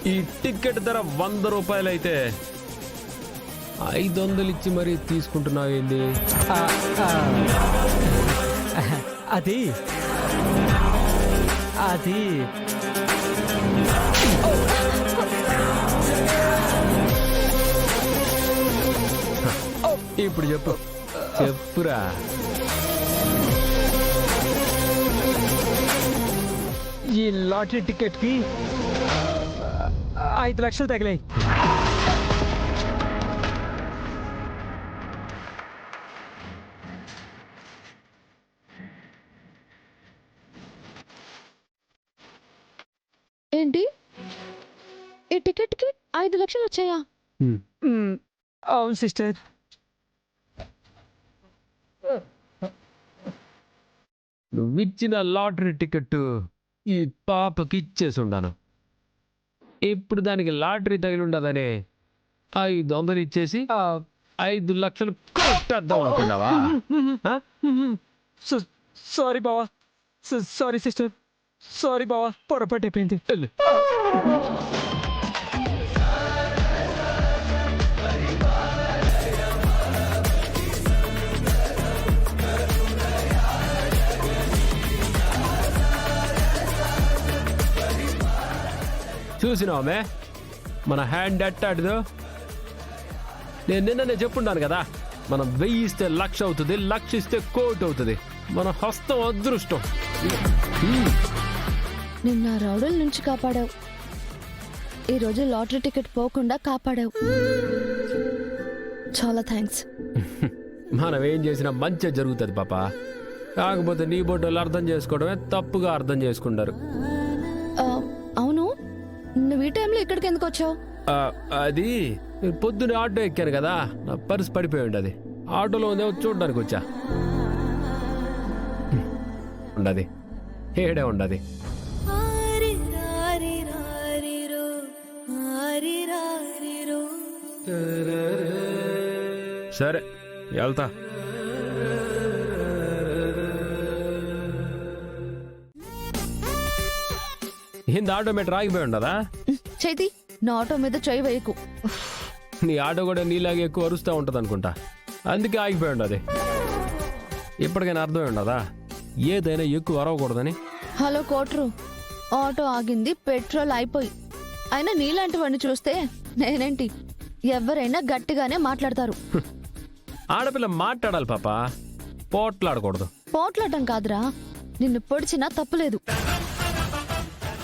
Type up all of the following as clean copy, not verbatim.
ఈ టికెట్ ధర 100 రూపాయలైతే 500 ఇచ్చి మరీ తీసుకుంటున్నావు ఏంది? అది అది ఇప్పుడు చెప్పురా. ఈ లాటరీ టికెట్ కి 5 లక్షలు తగిలాయి. ఏంటి ఈ టికెట్ కి 5 లక్షలు వచ్చాయా? అవును సిస్టర్. నువ్విచ్చిన లాటరీ టికెట్ ఈ పాపకి ఇచ్చేసి ఉండాను. ఇప్పుడు దానికి లాటరీ తగిలి ఉండదని 500 ఇచ్చేసి 5 లక్షలు కొట్టేద్దాం అనుకున్నావా? సారీ బావా, సారీ సిస్టర్, సారీ బావా, పొరపాటు అయిపోయింది. చూసినామే మన హ్యాండ్ ఎట్టాడుదో. నేను నిన్ననే చెప్పుండాను కదా, మనం 1000 ఇస్తే 1,00,000 అవుతుంది, 1,00,000 ఇస్తే 1,00,00,000 అవుతుంది. మన హస్తం అదృష్టం. నిన్న రౌడల నుంచి కాపాడావు, ఈరోజు లాటరీ టికెట్ పోకుండా కాపాడావు. చాలా థ్యాంక్స్. మనం ఏం చేసినా మంచిగా జరుగుతుంది పాప. కాకపోతే నీ బొడ్డోళ్ళు అర్థం చేసుకోవడమే తప్పుగా అర్థం చేసుకుంటారు. అవును, నువ్వు ఈ టైంలో ఇక్కడికి ఎందుకు వచ్చావు? అది పొద్దున్న ఆటో ఎక్కాను కదా, నా పర్సు పడిపోయి ఉండదు. ఆటోలో ఉందే చూడడానికి వచ్చా. ఉండదు, ఏడే ఉండదు. సరే వెళ్తా. ఏంది ఆటోమేటర్ ఆగిపోయి ఉండదా? చైతి, నా ఆటో మీద చేయి వేయకు. నీ ఆటో కూడా నీలాగే ఎక్కువ అరుస్తూ ఉంటుంది అనుకుంటా, అందుకే ఆగిపోయి ఉండదు. ఇప్పటికైనా అర్థమై ఉండదా ఏదైనా ఎక్కువ అరవకూడదని? హలో కోట్రు, ఆటో ఆగింది పెట్రోల్ అయిపోయి. అయినా నీలాంటి వాడిని చూస్తే నేనేంటి, ఎవరైనా గట్టిగానే మాట్లాడతారు. ఆడపిల్ల మాట్లాడాలి పాప, పోట్లాడకూడదు. పోట్లాడటం కాదురా, నిన్ను పొడిచినా తప్పులేదు.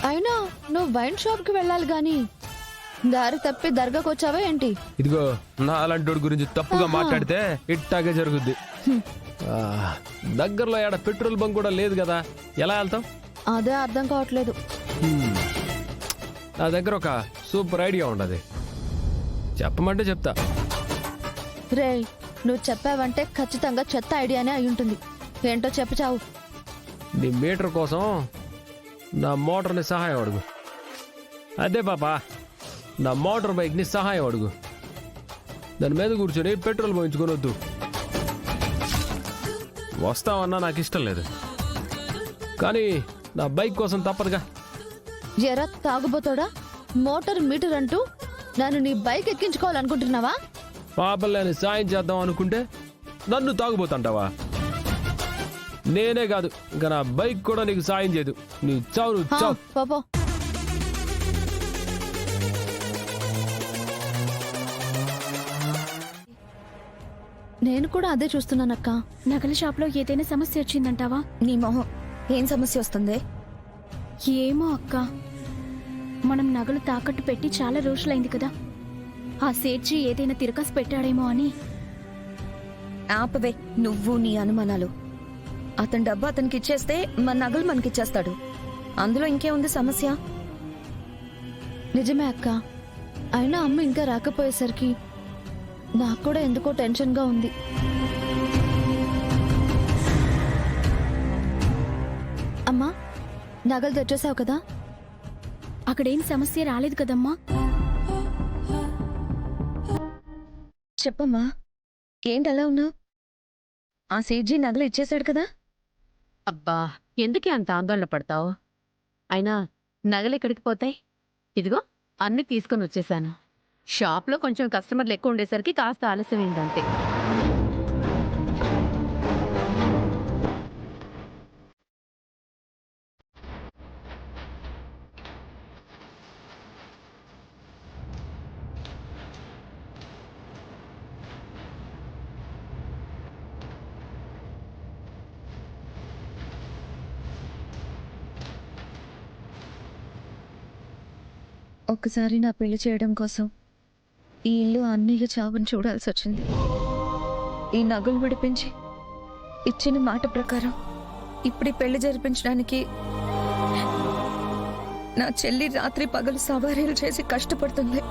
అయినా నువ్వు వైన్ షాప్ కి వెళ్ళాలి గాని దారి తప్పి దర్గాకు వచ్చావా ఏంటి? ఇదిగో నా అలాంటి గురించి తప్పుగా మాట్లాడితే ఇట్టాగే జరుగుద్ది. దగ్గరలో ఏడ పెట్రోల్ బంక్ కూడా లేదు కదా, ఎలా వెళ్తాం? అదే అర్థం కావట్లేదు. నా దగ్గర ఒక సూపర్ ఐడియా ఉండదు, చెప్పమంటే చెప్తా. రేయ్, నువ్వు చెప్పావంటే ఖచ్చితంగా చెత్త ఐడియానే అయి ఉంటుంది. ఏంటో చెప్పచావు. నీ మీటర్ కోసం నా మోటార్ని సహాయం అడుగు. అదే పాపా, నా మోటార్ బైక్ని సహాయం అడుగు. దాని మీద కూర్చొని పెట్రోల్ పోయించుకొని వద్దు. వస్తావన్నా నాకు ఇష్టం లేదు, కానీ నా బైక్ కోసం తప్పదుగా. ఎరా తాగుబోతాడా, మోటార్ మీటర్ అంటూ నన్ను నీ బైక్ ఎక్కించుకోవాలనుకుంటున్నావా? పాపల్ని సాయం చేద్దాం అనుకుంటే నన్ను తాగుబోతుంటావా? నేనే కాదు, ఇంకా నా బైక్ కూడా నీకు సాయం చేయదు. నీ చావు చావు. పాపో, నేను కూడా అదే చూస్తున్నానక్క. నగల షాప్లో ఏదైనా సమస్య వచ్చిందంటావా? నీ మొహం, ఏం సమస్య వస్తుంది? ఏమో అక్క, మనం నగలు తాకట్టు పెట్టి చాలా రోజులైంది కదా, ఆ సేట్జీ ఏదైనా తిరకాసు పెట్టాడేమో అని. ఆపవే నువ్వు నీ అనుమానాలు. అతని డబ్బు అతనికి ఇచ్చేస్తే మన నగలు మనకిచ్చేస్తాడు. అందులో ఇంకేముంది సమస్య? నిజమే అక్క, అయినా అమ్మ ఇంకా రాకపోయేసరికి నాకు కూడా ఎందుకో టెన్షన్గా ఉంది. అమ్మా, నగలు తెచ్చేసావు కదా? అక్కడేం సమస్య రాలేదు కదమ్మా. చెప్పమ్మా, ఏంటి అలా ఉన్నావు? ఆ సేట్జీ నగలు ఇచ్చేశాడు కదా? అబ్బా, ఎందుకే అంత ఆందోళన పడతావు? అయినా నగలు ఎక్కడికి పోతాయి? ఇదిగో అన్ని తీసుకొని వచ్చేసాను. షాప్లో కొంచెం కస్టమర్లు ఎక్కువ ఉండేసరికి కాస్త ఆలస్యమైందంతే. ఒక్కసారి నా పెళ్లి చేయడం కోసం ఈ ఇల్లు అన్నయ్య చావుని చూడాల్సి వచ్చింది. ఈ నగలు విడిపించి ఇచ్చిన మాట ప్రకారం ఇప్పుడు ఈ పెళ్లి జరిపించడానికి నా చెల్లి రాత్రి పగలు సవారీలు చేసి కష్టపడుతుంది.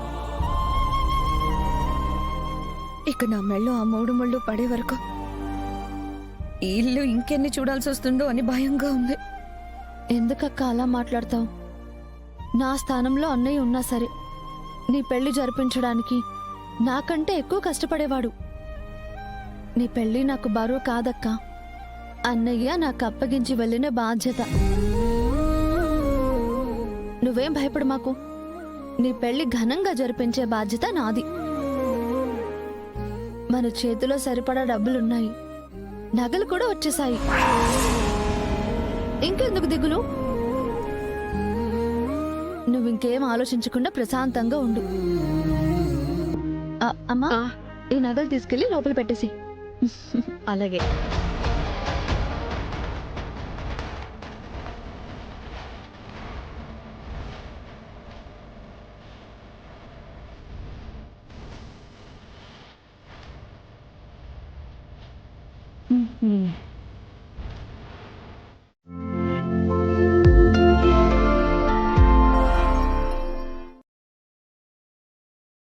ఇక నా మెళ్ళో ఆ 3 ముళ్ళు పడే వరకు ఈ ఇల్లు ఇంకెన్ని చూడాల్సి వస్తుందో అని భయంగా ఉంది. ఎందుకక్క అలా మాట్లాడతావు? నా స్థానంలో అన్నయ్య ఉన్నా సరే నీ పెళ్లి జరిపించడానికి నాకంటే ఎక్కువ కష్టపడేవాడు. నీ పెళ్లి నాకు బరువు కాదక్క, అన్నయ్య నాకు అప్పగించి వెళ్ళిన బాధ్యత. నువ్వేం భయపడు మాకు, నీ పెళ్లి ఘనంగా జరిపించే బాధ్యత నాది. మన చేతిలో సరిపడా డబ్బులున్నాయి, నగలు కూడా వచ్చేసాయి. ఇంకెందుకు దిగులు? నువ్వు ఇంకేం ఆలోచించకుండా ప్రశాంతంగా ఉండు. అమ్మా, ఈ నగలు తీసుకెళ్లి లోపల పెట్టేసి. అలాగే.